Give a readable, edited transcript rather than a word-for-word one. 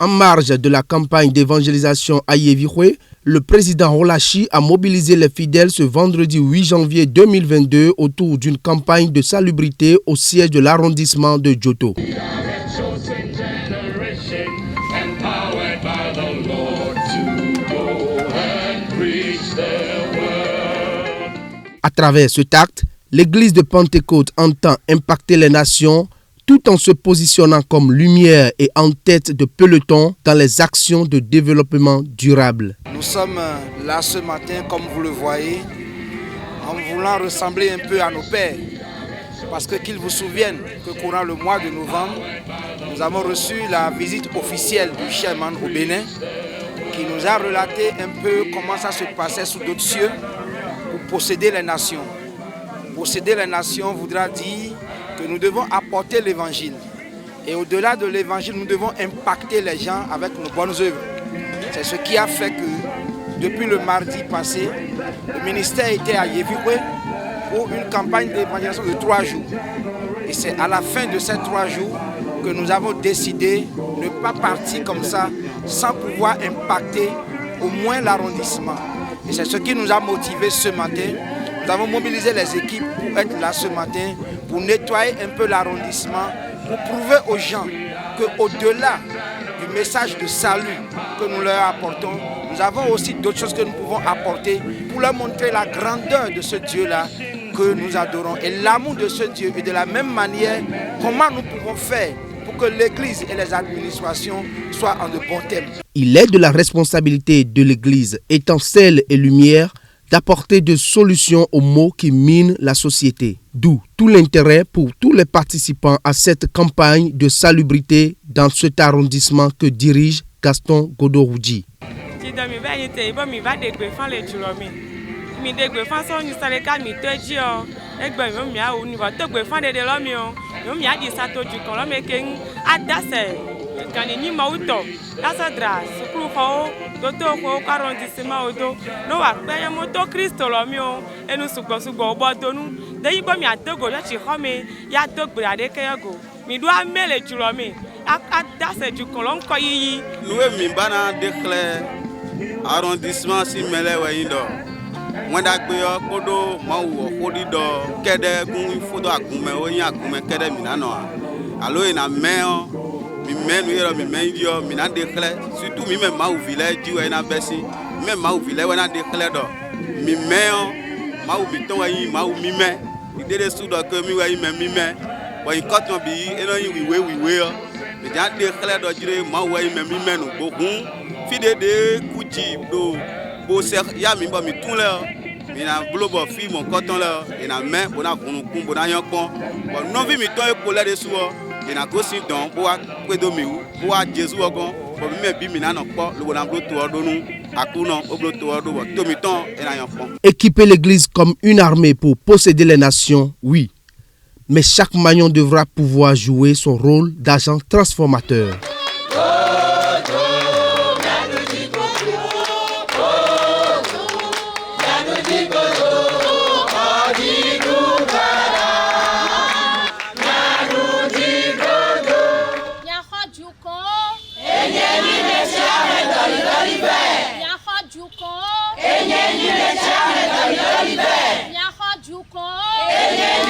En marge de la campagne d'évangélisation à Yéviroué, le président Rolachi a mobilisé les fidèles ce vendredi 8 janvier 2022 autour d'une campagne de salubrité au siège de l'arrondissement de Djoto. À travers cet acte, l'église de Pentecôte entend impacter les nations tout en se positionnant comme lumière et en tête de peloton dans les actions de développement durable. Nous sommes là ce matin, comme vous le voyez, en voulant ressembler un peu à nos pères. Parce que qu'ils vous souviennent que courant le mois de novembre, nous avons reçu la visite officielle du chairman au Bénin qui nous a relaté un peu comment ça se passait sous d'autres cieux pour posséder les nations. Posséder les nations voudra dire que nous devons apporter l'évangile. Et au-delà de l'évangile, nous devons impacter les gens avec nos bonnes œuvres. C'est ce qui a fait que depuis le mardi passé, le ministère était à Yéviroué pour une campagne d'évangélisation de 3 jours. Et c'est à la fin de ces 3 jours que nous avons décidé de ne pas partir comme ça sans pouvoir impacter au moins l'arrondissement. Et c'est ce qui nous a motivés ce matin. Nous avons mobilisé les équipes pour être là ce matin, pour nettoyer un peu l'arrondissement, pour prouver aux gens qu'au-delà du message de salut que nous leur apportons, nous avons aussi d'autres choses que nous pouvons apporter pour leur montrer la grandeur de ce Dieu-là que nous adorons et l'amour de ce Dieu. Et de la même manière, comment nous pouvons faire pour que l'Église et les administrations soient en de bons thèmes. Il est de la responsabilité de l'Église, étant sel et lumière, d'apporter des solutions aux maux qui minent la société. D'où tout l'intérêt pour tous les participants à cette campagne de salubrité dans cet arrondissement que dirige Gaston Godoroudji. Arrondissement si mele wayindo wanda gbeyo kodo mawo kodido kede gun fodo agunme oyin agunme kede minano alo ina meo mi menu yero mi mendio mina dekle surtout mi me mawo village diwe na besi me mawo village wana dekle do mi meo mawo biton wayin mawo mi me idede sudo ke mi wayin me mi me wa ikoton bi eno yin wiwe yo mi ja dekle do jire mawo wayin me mi menu bogun fide de kuchi do bo se ya mi ba mi tun le mi na blobo fi mon coton le ina me bona kunukun bona yankpon bo no vi mi ton e ko le de suo ina go si don bo wa kwedo mi wu bo wa jesu ogon bo mi me bi mi na no po lo bona blo to odonu akuno oblo to odo bo to mi ton ina yankpon. Équiper l'Église comme une armée pour posséder les nations, oui. Mais chaque maillon devra pouvoir jouer son rôle d'agent transformateur. Enye ni le chame do yo libe. Nya ho juko. Enye